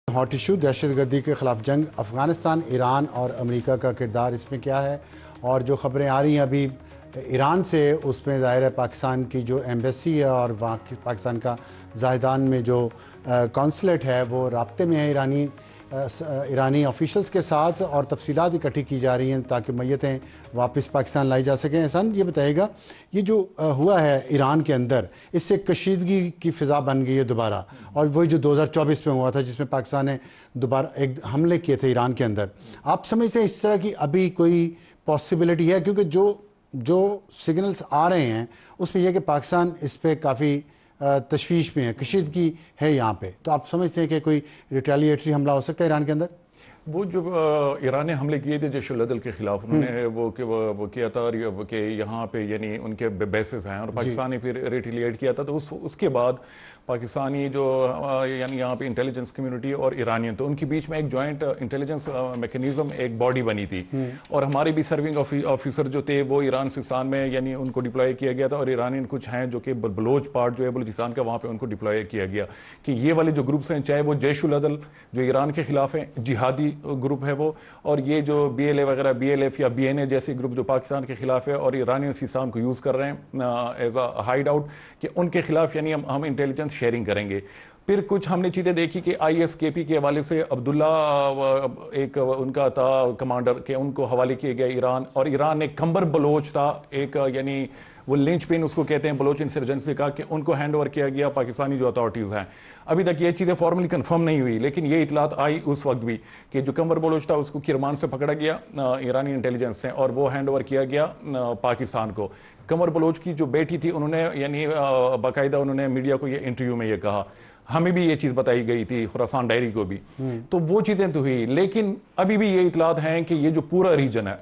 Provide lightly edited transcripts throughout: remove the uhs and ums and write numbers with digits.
Hot issue دہشت گردی کے خلاف جنگ، افغانستان، ایران اور امریکہ کا کردار اس میں کیا ہے؟ اور جو خبریں آ رہی ہیں ابھی ایران سے، اس میں ظاہر ہے پاکستان کی جو ایمبیسی ہے اور وہاں پاکستان کا زاہدان میں جو کونسلیٹ ہے وہ رابطے میں ہے ایرانی آفیشلز کے ساتھ، اور تفصیلات اکٹھی کی جا رہی ہیں تاکہ میتیں واپس پاکستان لائی جا سکیں۔ احسان یہ بتائے گا، یہ جو ہوا ہے ایران کے اندر، اس سے کشیدگی کی فضا بن گئی ہے دوبارہ، اور وہی جو 2024 میں ہوا تھا جس میں پاکستان نے دوبارہ ایک حملے کیے تھے ایران کے اندر، آپ سمجھتے ہیں اس طرح کی ابھی کوئی پاسبلٹی ہے؟ کیونکہ جو سگنلز آ رہے ہیں اس میں یہ کہ پاکستان اس پہ کافی تشویش میں ہے، کشیدگی ہے یہاں پہ، تو آپ سمجھتے ہیں کہ کوئی ریٹیلیٹری حملہ ہو سکتا ہے ایران کے اندر؟ وہ جو ایران نے حملے کیے تھے جیش العدل کے خلاف، انہوں نے وہ کیا تھا کہ یہاں پہ یعنی ان کے بیسز ہیں، اور پاکستان نے پھر ریٹیلیٹ کیا تھا، تو اس کے بعد پاکستانی جو یعنی یہاں پہ انٹیلیجنس کمیونٹی اور ایرانین، تو ان کے بیچ میں ایک جوائنٹ انٹیلیجنس میکنزم، ایک باڈی بنی تھی، اور ہمارے بھی سرونگ آفیسر جو تھے وہ ایران سستان میں یعنی ان کو ڈپلوائے کیا گیا تھا، اور ایرانین کچھ ہیں جو کہ بلوچ پارٹ جو ہے بلوچستان کا، وہاں پہ ان کو ڈپلوائے کیا گیا کہ یہ والے جو گروپس ہیں، چاہے وہ جیش العدل جو ایران کے خلاف ہیں، جہادی گروپ ہے وہ، اور یہ جو بی ایل اے وغیرہ، بی ایل ایف یا بی این اے جیسے گروپ جو پاکستان کے خلاف ہے اور ایرانی سستان کو یوز کر رہے ہیں ایز اے ہائیڈ آؤٹ، کہ ان کے خلاف یعنی ہم انٹیلیجنس شیئرنگ کریں گے۔ پھر کچھ ہم نے چیزیں دیکھی کہ آئی ایس کے پی کے حوالے سے عبداللہ ایک ان کا تھا کمانڈر، کہ ان کو حوالے کیے گئے ایران، اور ایران نے کمبر بلوچ تھا ایک، یعنی وہ لنچ پن اس کو کہتے ہیں بلوچ انسرجنسی کا، کہ ان کو ہینڈ اوور کیا گیا پاکستانی جو اتھارٹیز ہیں۔ ابھی تک یہ چیزیں فارملی کنفرم نہیں ہوئی، لیکن یہ اطلاعات آئی اس وقت بھی کہ جو کمبر بلوچ تھا اس کو کرمان سے پکڑا گیا ایرانی انٹیلیجنس سے، اور وہ ہینڈ اوور کیا گیا پاکستان کو۔ کمبر بلوچ کی جو بیٹی تھی، انہوں نے یعنی باقاعدہ انہوں نے میڈیا کو یہ انٹرویو میں یہ کہا، ہمیں بھی یہ چیز بتائی گئی تھی، خراسان ڈائری کو بھی، تو وہ چیزیں تو ہوئی، لیکن ابھی بھی یہ اطلاعات ہیں کہ یہ جو پورا ریجن ہے،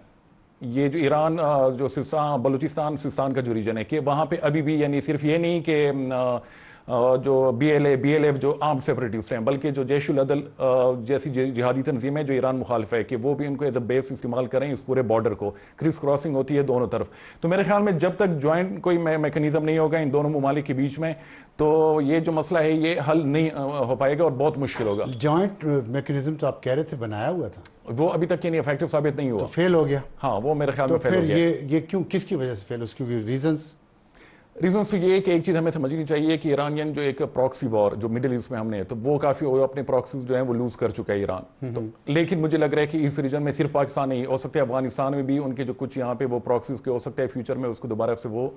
یہ جو ایران جو بلوچستان سستان کا جو ریجن ہے، کہ وہاں پہ ابھی بھی یعنی صرف یہ نہیں کہ جو بی ایل ایف جو آرمڈ سیپریٹسٹ ہیں، بلکہ جو جیش العدل جیسی جہادی تنظیم ہے جو ایران مخالف ہے، کہ وہ بھی ان کو ایز اے بیس استعمال کریں اس پورے بارڈر کو، کرس کراسنگ ہوتی ہے دونوں طرف۔ تو میرے خیال میں جب تک جوائنٹ کوئی میکنزم نہیں ہوگا ان دونوں ممالک کے بیچ میں، تو یہ جو مسئلہ ہے یہ حل نہیں ہو پائے گا اور بہت مشکل ہوگا۔ جوائنٹ میکنزم تو آپ کہہ رہے تھے بنایا ہوا تھا، وہ ابھی تک یعنی افیکٹو ثابت نہیں ہوا، تو فیل ہو گیا۔ ہاں، وہ میرے خیال میں فیل ہو گیا۔ یہ کیوں، کس کی وجہ سے فیل؟ اس کی ریزنس تو یہ ہے کہ ایک چیز ہمیں سمجھنی چاہیے کہ ایرانین جو ایک پراکسی وار جو مڈل ایسٹ میں ہم نے، تو وہ کافی اپنے پراکسیز جو ہیں وہ لوز کر چکا ہے ایران، تو لیکن مجھے لگ رہا ہے کہ اس ریجن میں صرف پاکستان نہیں، ہو سکتا ہے افغانستان میں بھی ان کے جو کچھ یہاں پہ وہ پراکسیز کے ہو سکتا ہے فیوچر میں اس کو دوبارہ سے وہ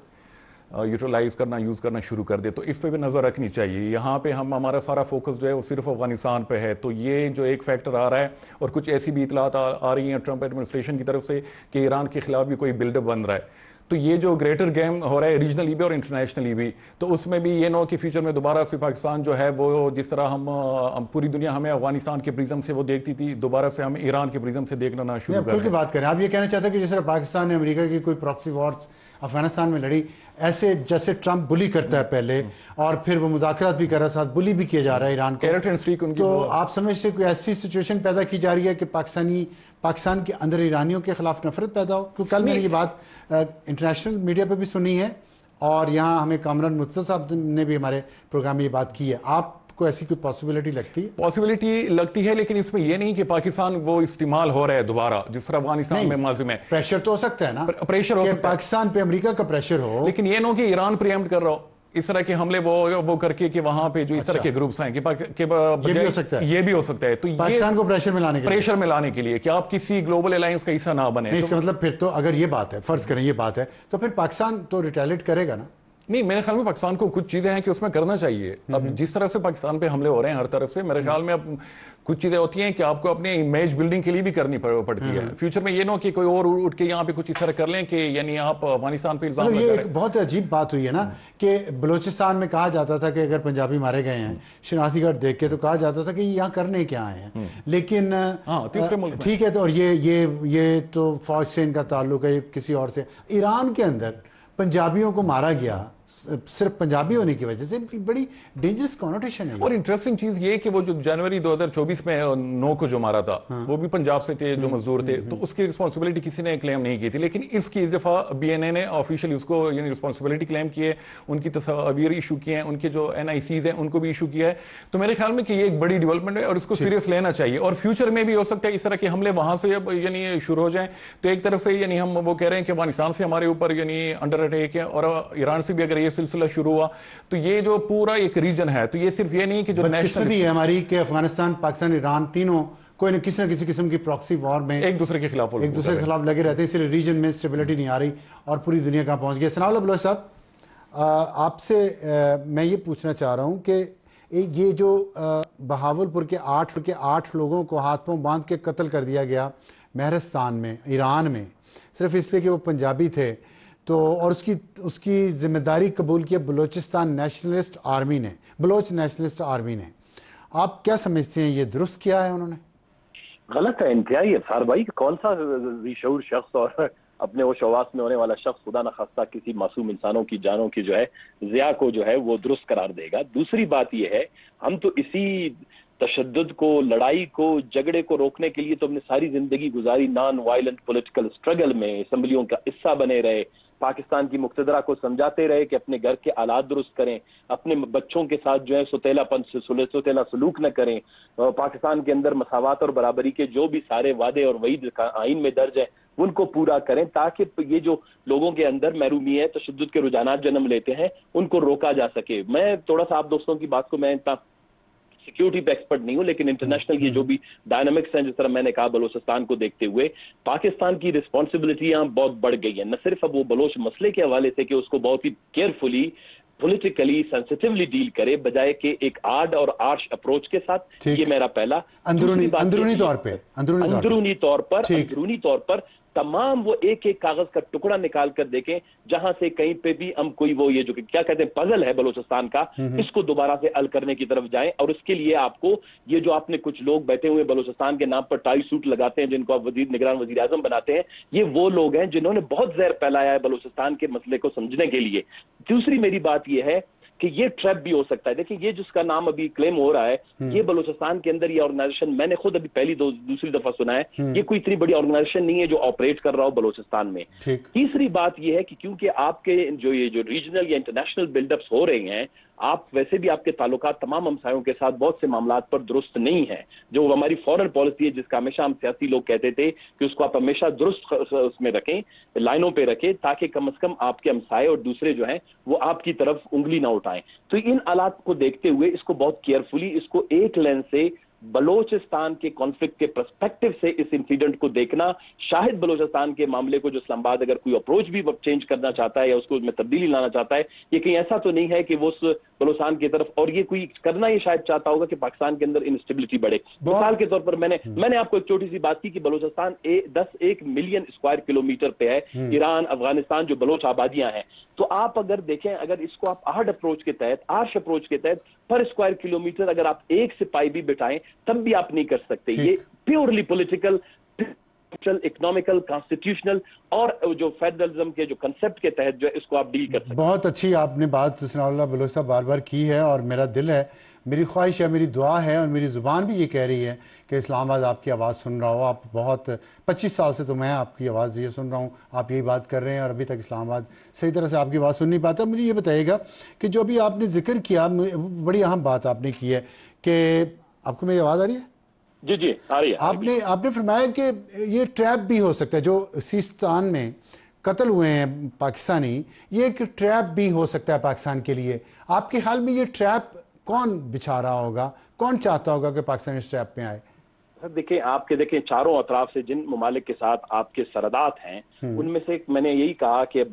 یوٹیلائز کرنا، یوز کرنا شروع کر دے، تو اس پہ بھی نظر رکھنی چاہیے۔ یہاں پہ ہمارا سارا فوکس جو ہے وہ صرف افغانستان پہ ہے، تو یہ جو ایک فیکٹر آ رہا ہے، اور کچھ ایسی بھی اطلاعات آ رہی ہیں ٹرمپ ایڈمنسٹریشن کی طرف سے کہ ایران کے خلاف بھی کوئی بلڈ اپ بن رہا ہے، تو یہ جو گریٹر گیم ہو رہا ہے ریجنلی بھی اور انٹرنیشنلی بھی، تو اس میں بھی یہ نہ ہو کہ فیوچر میں دوبارہ سے پاکستان جو ہے وہ جس طرح ہم پوری دنیا ہمیں افغانستان کے پرزم سے وہ دیکھتی تھی، دوبارہ سے ہم ایران کے پرزم سے دیکھنا نہ شروع کریں۔ کھل کے بات کریں، آپ یہ کہنا چاہتے ہیں کہ جس طرح پاکستان نے امریکہ کی کوئی پراکسی وارز افغانستان میں لڑی، ایسے جیسے ٹرمپ بلی کرتا ہے پہلے اور پھر وہ مذاکرات بھی کر رہا ہے، ساتھ بلی بھی کیا جا رہا ہے ایران کو، تو آپ سمجھتے ہیں کوئی ایسی سچویشن پیدا کی جا رہی ہے کہ پاکستان کے اندر ایرانیوں کے خلاف نفرت پیدا ہو؟ کیونکہ کل میں نے یہ بات انٹرنیشنل میڈیا پہ بھی سنی ہے، اور یہاں ہمیں کامران مرتضیٰ صاحب نے بھی ہمارے پروگرام میں یہ بات کی ہے۔ آپ کو ایسی کوئی پاسبلٹی لگتی ہے؟ پاسبلٹی لگتی ہے، لیکن اس میں یہ نہیں کہ پاکستان وہ استعمال ہو رہا ہے دوبارہ جس طرح افغانستان میں ماضی میں۔ پریشر تو ہو سکتا ہے نا، پریشر ہو سکتا ہے پاکستان پہ امریکہ کا پریشر ہو، لیکن یہ نہ کہ ایران پریمپٹ کر رہا ہو اس طرح کے حملے وہ کر کے کہ وہاں پہ جو اس طرح کے گروپس ہیں، یہ بھی ہو سکتا ہے، تو پاکستان کو پریشر میں لانے کے لیے کہ آپ کسی گلوبل الائنس کا حصہ نہ بنے۔ اس کا مطلب پھر تو اگر یہ بات ہے، فرض کریں یہ بات ہے، تو پھر پاکستان تو ریٹیلیٹ کرے گا نا؟ نہیں، میرے خیال میں پاکستان کو کچھ چیزیں ہیں کہ اس میں کرنا چاہیے۔ اب جس طرح سے پاکستان پہ حملے ہو رہے ہیں ہر طرف سے، میرے خیال میں اب کچھ چیزیں ہوتی ہیں کہ آپ کو اپنے امیج بلڈنگ کے لیے بھی کرنی پڑتی ہے فیوچر میں، یہ نہ کہ کوئی اور اٹھ کے یہاں پہ کچھ اس طرح کر لیں کہ یعنی آپ افغانستان پہ الزام لگا رہے ہیں۔ یہ ایک بہت عجیب بات ہوئی ہے نا کہ بلوچستان میں کہا جاتا تھا کہ اگر پنجابی مارے گئے ہیں شناختی کارڈ دیکھ کے، تو کہا جاتا تھا کہ یہاں کرنے کیا آئے ہیں، لیکن ٹھیک ہے، تو اور یہ تو فوج سے ان کا تعلق ہے کسی اور سے۔ ایران کے اندر پنجابیوں کو مارا گیا صرف پنجابی ہونے کی وجہ سے بڑی ڈینجرس کونوٹیشن ہے. اور انٹرسٹنگ چیز یہ کہ وہ جو جنوری 2024 میں 9 کو جو مارا تھا وہ بھی پنجاب سے تھے جو مزدور تھے, تو اس کی رسپانسبلٹی کسی نے کلیم نہیں کی تھی, لیکن اس کی اس دفعہ بی این اے نے آفیشلی اس کو یعنی رسپانسبلٹی کلیم کی ہے, ان کی تصاویر ایشو کی ہیں, ان کے جو این آئی سیز ہیں ان کو بھی ایشو کیا ہے. تو میرے خیال میں کہ یہ ایک بڑی ڈیولپمنٹ ہے اور اس کو سیریس لینا چاہیے, اور فیوچر میں بھی ہو سکتا ہے اس طرح کے حملے وہاں سے یعنی شروع ہو جائیں. تو ایک طرف سے یعنی ہم وہ کہہ رہے ہیں کہ افغانستان سے ہمارے اوپر یعنی انڈر اٹیک ہے, اور ایران سے بھی اگر یہ سلسلہ شروع ہوا تو یہ جو پورا ایک ریجن ہے, تو یہ صرف یہ نہیں کہ جو بدقسمتی ہے ہماری کہ افغانستان, پاکستان, ایران تینوں کوئی نہ کسی قسم کی پراکسی وار میں ایک دوسرے کے خلاف لگے رہتے ہیں, اس لیے ریجن میں اسٹیبلٹی نہیں آ رہی اور پوری دنیا کہاں پہنچ گئی. ثناء اللہ بلوچ صاحب, آپ سے میں یہ پوچھنا چاہ رہا ہوں کہ یہ جو بہاولپور کے 8 لوگوں کو ہاتھ پاؤں باندھ کے قتل کر دیا گیا مہرستان میں, ایران میں, صرف اس لیے کہ وہ پنجابی تھے, تو اور اس کی ذمہ داری قبول کی بلوچستان نیشنلسٹ آرمی نے, بلوچ نیشنلسٹ آرمی نے. آپ کیا سمجھتے ہیں یہ درست کیا ہے انہوں نے؟ غلط ہے انتہائی افسار بھائی. کون سا شعور شخص اور اپنے وہ شواس میں ہونے والا شخص خدا نخواستہ کسی معصوم انسانوں کی جانوں کی جو ہے ضیاع کو جو ہے وہ درست قرار دے گا؟ دوسری بات یہ ہے, ہم تو اسی تشدد کو, لڑائی کو, جھگڑے کو روکنے کے لیے تو ہم نے ساری زندگی گزاری. نان وائلنٹ پولیٹیکل اسٹرگل میں اسمبلیوں کا حصہ بنے رہے, پاکستان کی مقتدرہ کو سمجھاتے رہے کہ اپنے گھر کے آلات درست کریں, اپنے بچوں کے ساتھ جو ہے سوتیلا سلوک نہ کریں, پاکستان کے اندر مساوات اور برابری کے جو بھی سارے وعدے اور وعید آئین میں درج ہیں ان کو پورا کریں, تاکہ یہ جو لوگوں کے اندر محرومی ہے, تشدد کے رجحانات جنم لیتے ہیں, ان کو روکا جا سکے. میں تھوڑا سا آپ دوستوں کی بات کو, میں اتنا سیکیورٹی پہ ایکسپرٹ نہیں ہوں, لیکن انٹرنیشنل یہ جو بھی ڈائنامکس ہیں, جس طرح میں نے کہا بلوچستان کو دیکھتے ہوئے پاکستان کی رسپانسبلٹیاں بہت بڑھ گئی ہیں. نہ صرف اب وہ بلوچ مسئلے کے حوالے سے کہ اس کو بہت ہی کیئرفلی پولیٹیکلی سینسیٹیولی ڈیل کرے, بجائے کہ ایک آڈ اور آرش اپروچ کے ساتھ. یہ میرا پہلا. اندرونی طور پر تمام وہ ایک کاغذ کا ٹکڑا نکال کر دیکھیں جہاں سے کہیں پہ بھی ہم کوئی وہ یہ جو کیا کہتے ہیں پزل ہے بلوچستان کا, اس کو دوبارہ سے حل کرنے کی طرف جائیں. اور اس کے لیے آپ کو یہ جو آپ نے کچھ لوگ بیٹھے ہوئے بلوچستان کے نام پر ٹائی سوٹ لگاتے ہیں, جن کو آپ نگران وزیر اعظم بناتے ہیں, یہ وہ لوگ ہیں جنہوں نے بہت زہر پھیلایا ہے بلوچستان کے مسئلے کو سمجھنے کے لیے. دوسری میری بات یہ ہے کہ یہ ٹریپ بھی ہو سکتا ہے. دیکھیں یہ جس کا نام ابھی کلیم ہو رہا ہے, یہ بلوچستان کے اندر یہ آرگنائزیشن, میں نے خود ابھی پہلی دوسری دفعہ سنا ہے, یہ کوئی اتنی بڑی آرگنائزیشن نہیں ہے جو آپریٹ کر رہا ہو بلوچستان میں. تیسری بات یہ ہے کہ کیونکہ آپ کے جو ریجنل یا انٹرنیشنل بلڈ اپس ہو رہے ہیں, آپ ویسے بھی آپ کے تعلقات تمام ہمسایوں کے ساتھ بہت سے معاملات پر درست نہیں ہیں. جو ہماری فورن پالیسی ہے, جس کا ہمیشہ ہم سیاسی لوگ کہتے تھے کہ اس کو آپ ہمیشہ درست اس میں رکھیں, لائنوں پہ رکھیں, تاکہ کم از کم آپ کے ہمسائے اور دوسرے جو ہیں وہ آپ کی طرف انگلی نہ اٹھائیں. تو ان حالات کو دیکھتے ہوئے اس کو بہت کیئرفلی, اس کو ایک لینس سے بلوچستان کے کانفلکٹ کے پرسپیکٹو سے اس انسیڈنٹ کو دیکھنا. شاہد بلوچستان کے معاملے کو جو اسلام آباد اگر کوئی اپروچ بھی چینج کرنا چاہتا ہے یا اس کو میں تبدیلی لانا چاہتا ہے, یہ کہیں ایسا تو نہیں ہے کہ وہ اس بلوچستان کی طرف, اور یہ کوئی کرنا یہ شاید چاہتا ہوگا کہ پاکستان کے اندر انسٹیبلٹی بڑھے. مثال کے طور پر میں نے آپ کو ایک چھوٹی سی بات کی کہ بلوچستان 1 ملین اسکوائر کلومیٹر پہ ہے, ایران, افغانستان جو بلوچ آبادیاں ہیں. تو آپ اگر دیکھیں, اگر اس کو آپ آرش اپروچ کے تحت پر اسکوائر کلومیٹر اگر آپ ایک سپاہی بھی بٹھائیں تب بھی آپ نہیں کر سکتے. یہ پیورلی پولیٹیکل, اکنامیکل, کانسٹیٹیوشنل اور جو فیڈرلزم کے جو کنسپٹ کے تحت جو ہے اس کو آپ ڈیل کر سکتے ہیں. بہت اچھی آپ نے بات ثناء اللہ بلوچ صاحب بار بار کی ہے, اور میرا دل ہے, میری خواہش ہے, میری دعا ہے, اور میری زبان بھی یہ کہہ رہی ہے کہ اسلام آباد آپ کی آواز سن رہا ہو. آپ بہت 25 سال سے تو میں آپ کی آواز یہ سن رہا ہوں, آپ یہی بات کر رہے ہیں, اور ابھی تک اسلام آباد صحیح طرح سے آپ کی آواز سن نہیں پاتا. مجھے یہ بتائیے گا کہ جو ابھی آپ نے ذکر کیا, بڑی اہم بات آپ نے کی ہے کہ آپ کو میری آواز آ رہی ہے؟ جی آ رہی ہے. آپ نے فرمایا کہ یہ ٹریپ بھی ہو سکتا ہے, جو سیستان میں قتل ہوئے ہیں پاکستانی, یہ ایک ٹریپ بھی ہو سکتا ہے پاکستان کے لیے. آپ کے خیال میں یہ ٹریپ کون بچھا رہا ہوگا, کون چاہتا ہوگا کہ پاکستان اس ٹریپ میں آئے؟ دیکھیں چاروں اطراف سے جن ممالک کے ساتھ آپ کے سرحدات ہیں, ان میں سے میں نے یہی کہا کہ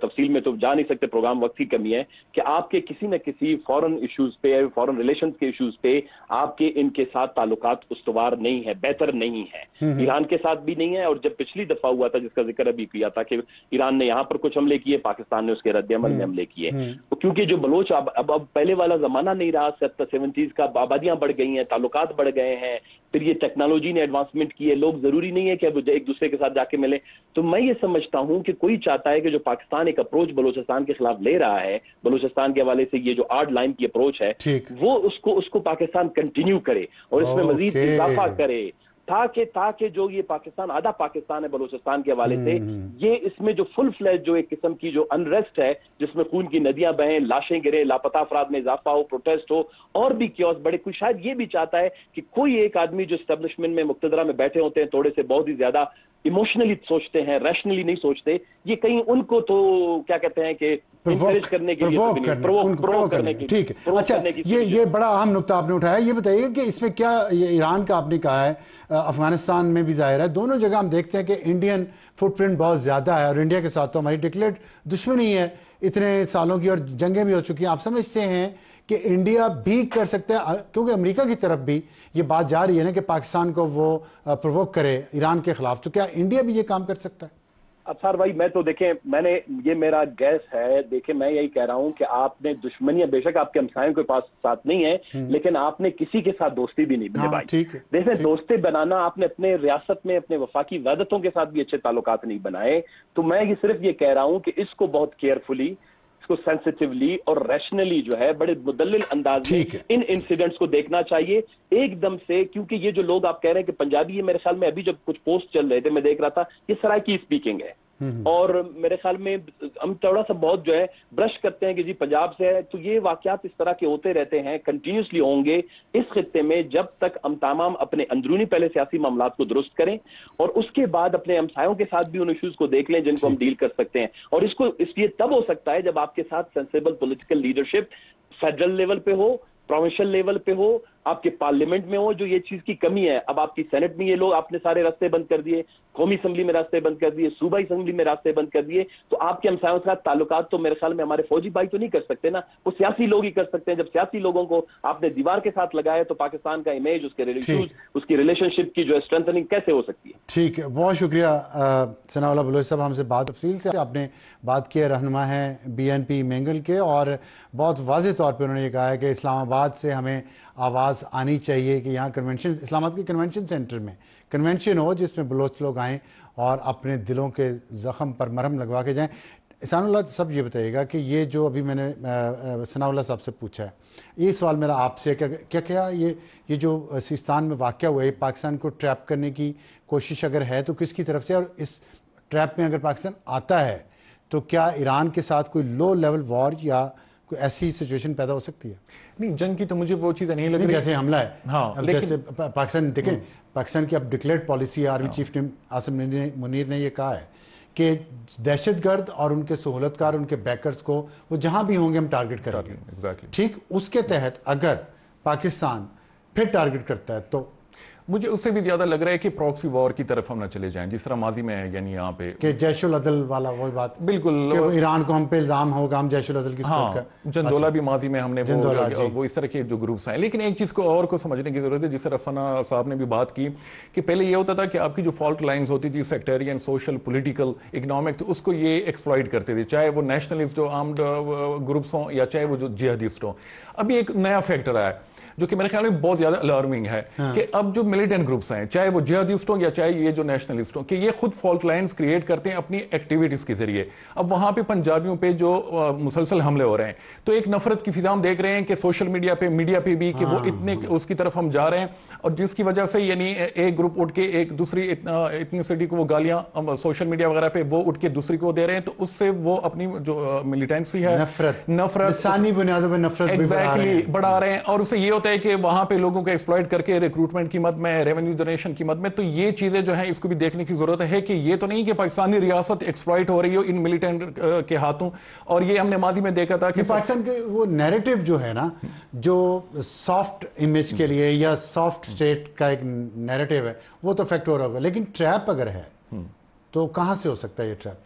تفصیل میں تو جا نہیں سکتے, پروگرام وقت کی کمی ہے, کہ آپ کے کسی نہ کسی فورن ایشوز پہ, فورن ریلیشنز کے ایشوز پہ آپ کے ان کے ساتھ تعلقات استوار نہیں ہے, بہتر نہیں ہے. ایران کے ساتھ بھی نہیں ہے, اور جب پچھلی دفعہ ہوا تھا جس کا ذکر ابھی کیا تھا کہ ایران نے یہاں پر کچھ حملے کیے, پاکستان نے اس کے رد عمل میں حملے کیے, کیونکہ جو بلوچ اب پہلے والا زمانہ نہیں رہا, 70s کا, آبادیاں بڑھ گئی ہیں, تعلقات بڑھ گئے ہیں, پھر یہ ٹیکنالوجی نے ایڈوانسمنٹ کی ہے, لوگ ضروری نہیں ہے کہ اب ایک دوسرے کے ساتھ جا کے ملیں. تو میں یہ سمجھتا ہوں کہ کوئی چاہتا ہے کہ جو پاکستان ایک اپروچ بلوچستان کے خلاف لے رہا ہے, بلوچستان کے حوالے سے یہ جو 8 لائن کی اپروچ ہے, وہ اس کو پاکستان کنٹینیو کرے اور اس میں مزید اضافہ کرے, تاکہ جو یہ پاکستان, آدھا پاکستان ہے بلوچستان کے حوالے سے, یہ اس میں جو فل فلیج جو ایک قسم کی جو انریسٹ ہے, جس میں خون کی ندیاں بہیں, لاشیں گریں, لاپتہ افراد میں اضافہ ہو, پروٹیسٹ ہو, اور بھی کیوس بڑے, کوئی شاید یہ بھی چاہتا ہے کہ کوئی ایک آدمی جو اسٹیبلشمنٹ میں مقتدرہ میں بیٹھے ہوتے ہیں تھوڑے سے بہت ہی زیادہ ایموشنلی سوچتے ہیں, ریشنلی نہیں سوچتے, یہ کہیں ان کو تو کیا کہتے ہیں کہ انکریج کرنے کے لیے, پرووک کرنے کے لیے. ٹھیک ہے, اچھا یہ بڑا اہم نقطہ آپ نے اٹھایا. یہ بتائیے کہ اس میں کیا, ایران کا آپ نے کہا ہے, افغانستان میں بھی ظاہر ہے, دونوں جگہ ہم دیکھتے ہیں کہ انڈین فٹ پرنٹ بہت زیادہ ہے, اور انڈیا کے ساتھ تو ہماری ڈکلیئرڈ دشمنی ہے اتنے سالوں کی, اور جنگیں بھی ہو چکی ہیں. آپ سمجھتے ہیں کہ انڈیا بھی کر سکتا ہے, کیونکہ امریکہ کی طرف بھی یہ بات جا رہی ہے نا کہ پاکستان کو وہ پرووک کرے ایران کے خلاف, تو کیا انڈیا بھی یہ کام کر سکتا ہے؟ افسار بھائی, میں تو دیکھیں, یہ میرا گیس ہے, دیکھیں میں یہی کہہ رہا ہوں کہ آپ نے دشمنیاں, بے شک آپ کے ہمسایوں کے پاس ساتھ نہیں ہے, لیکن آپ نے کسی کے ساتھ دوستی بھی نہیں بنائی. دیکھیں, دوستی بنانا آپ نے اپنے ریاست میں اپنے وفاقی وحدتوں کے ساتھ بھی اچھے تعلقات نہیں بنائے. تو میں یہ صرف یہ کہہ رہا ہوں کہ اس کو بہت کیئرفلی, اس کو سینسٹیولی اور ریشنلی جو ہے بڑے مدلل انداز میں ان انسیڈنٹس کو دیکھنا چاہیے ایک دم سے. کیونکہ یہ جو لوگ آپ کہہ رہے ہیں کہ پنجابی, یہ میرے خیال میں ابھی جب کچھ پوسٹ چل رہے تھے میں دیکھ رہا تھا, یہ سرائکی اسپیکنگ ہے, اور میرے خیال میں ہم تھوڑا سا بہت جو ہے برش کرتے ہیں کہ جی پنجاب سے ہے. تو یہ واقعات اس طرح کے ہوتے رہتے ہیں, کنٹینیوسلی ہوں گے اس خطے میں, جب تک ہم تمام اپنے اندرونی پہلے سیاسی معاملات کو درست کریں, اور اس کے بعد اپنے ہمسایوں کے ساتھ بھی ان ایشوز کو دیکھ لیں جن کو ہم ڈیل کر سکتے ہیں. اور اس لیے تب ہو سکتا ہے جب آپ کے ساتھ sensible political leadership federal level پہ ہو, پروونشل لیول پہ ہو, آپ کے پارلیمنٹ میں ہو. جو یہ چیز کی کمی ہے, اب آپ کی سینٹ میں یہ لوگ, آپ نے سارے راستے بند کر دیے, قومی اسمبلی میں راستے بند کر دیے, صوبائی اسمبلی میں راستے بند کر دیے, تو آپ کے ہمسایوں کے ساتھ تعلقات تو میرے خیال میں ہمارے فوجی بھائی تو نہیں کر سکتے نا, وہ سیاسی لوگ ہی کر سکتے ہیں. جب سیاسی لوگوں کو آپ نے دیوار کے ساتھ لگایا تو پاکستان کا امیج, اس کے ریلیشنز, اس کی ریلیشن شپ کی جو اسٹرینتھننگ کیسے ہو سکتی ہے؟ ٹھیک ہے, بہت شکریہ ثناء اللہ بلوچ صاحب, ہم سے بات تفصیل سے آپ نے بات کی ہے. رہنما ہیں BNP مینگل کے, اور بہت واضح طور پہ انہوں نے یہ کہا ہے کہ اسلام آباد سے ہمیں آواز آنی چاہیے کہ یہاں کنونشن, اسلام آباد کے کنونشن سینٹر میں کنونشن ہو جس میں بلوچ لوگ آئیں اور اپنے دلوں کے زخم پر مرہم لگوا کے جائیں. احسان اللہ صاحب یہ بتائیے گا کہ یہ جو ابھی میں نے ثناء اللہ صاحب سے پوچھا ہے, یہ سوال میرا آپ سے, کیا یہ جو سیستان میں واقعہ ہوا ہے, پاکستان کو ٹریپ کرنے کی کوشش اگر ہے تو کس کی طرف سے, اور اس ٹریپ میں اگر پاکستان آتا ہے تو کیا ایران کے ساتھ کوئی لو لیول وار یا کوئی ایسی سچویشن پیدا ہو سکتی ہے؟ نہیں, جنگ کی تو مجھے وہ چیزیں نہیں لگ رہی. جیسے حملہ ہے, ہاں, جیسے پاکستان دیکھیں, پاکستان کی اب ڈکلیئرڈ پالیسی ہے, آرمی چیف عاصم منیر نے یہ کہا ہے کہ دہشت گرد اور ان کے سہولت کار, ان کے بیکرز کو وہ جہاں بھی ہوں گے ہم ٹارگٹ کریں گے. ٹھیک, اس کے تحت اگر پاکستان پھر ٹارگٹ کرتا ہے تو مجھے اس سے بھی زیادہ لگ رہا ہے کہ پراکسی وار کی طرف ہم نہ چلے جائیں, جس طرح ماضی میں یعنی یہاں پہ کہ جیش العدل والا وہی بات, بالکل, کہ ایران کو ہم پہ الزام ہوگا ہم جیش العدل کی سپورٹ کر. جندولا بھی ماضی میں ہم نے وہ اس طرح کے جو گروپس ہیں. لیکن ایک چیز کو اور کو سمجھنے کی ضرورت ہے, جس طرح ثناء صاحب نے بھی بات کی کہ پہلے یہ ہوتا تھا کہ آپ کی جو فالٹ لائنز ہوتی تھی سیکٹرین, سوشل, پولیٹیکل, اکنامک, تو اس کو یہ ایکسپلائٹ کرتے تھے, چاہے وہ نیشنلسٹ جو آرمڈ گروپس ہوں یا چاہے وہ جو جہادسٹ ہوں. ابھی ایک نیا فیکٹر آیا جو کہ میرے خیال میں بہت زیادہ الارمنگ ہے, کہ اب جو ملیٹنٹ گروپس ہیں, چاہے وہ جہادسٹ ہوں یا چاہے یہ جو نیشنلسٹ ہوں, کہ یہ خود فالٹ لائنز کریٹ کرتے ہیں اپنی ایکٹیویٹیز کے ذریعے. اب وہاں پہ پنجابیوں پہ جو مسلسل حملے ہو رہے ہیں, تو ایک نفرت کی فضا ہم دیکھ رہے ہیں کہ سوشل میڈیا پہ بھی, کہ وہ اتنے اس کی طرف ہم جا رہے ہیں, اور جس کی وجہ سے یعنی ایک گروپ اٹھ کے ایک دوسری ایتھنیسٹی کو وہ گالیاں سوشل میڈیا وغیرہ پہ وہ اٹھ کے دوسری کو دے رہے ہیں, تو اس سے وہ اپنی جو ملیٹنسی ہے, نفرت لسانی بنیادوں پہ نفرت ایگزیکٹلی بڑھا رہے ہیں. اور اس سے یہ ہوتا ہے کہ وہاں پہ لوگوں کو ایکسپلائٹ کر کے ریکروٹمنٹ کی مد میں, ریونیو جنریشن کی مد میں. تو یہ چیزیں جو ہیں اس کو بھی دیکھنے کی ضرورت ہے کہ یہ تو نہیں کہ پاکستانی ریاست ایکسپلائٹ ہو رہی ہو ان ملیٹنٹ کے ہاتھوں. اور یہ ہم نے ماضی میں دیکھا تھا کہ پاکستان کے وہ نیریٹو جو ہے نا, جو سافٹ امیج کے لیے یا سافٹ اسٹیٹ کا ایک نیریٹو ہے, وہ تو افیکٹ ہو رہا ہوگا. لیکن ٹریپ اگر ہے تو کہاں سے ہو سکتا ہے یہ ٹریپ؟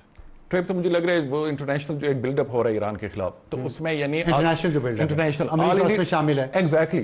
تو مجھے لگ رہا ہے وہ انٹرنیشنل جو ایک بلڈ اپ ہو رہا ہے ایران کے خلاف, تو اس میں یعنی انٹرنیشنل جو بلڈ اپ, امریکہ اس میں شامل ہے. ایگزیکٹلی,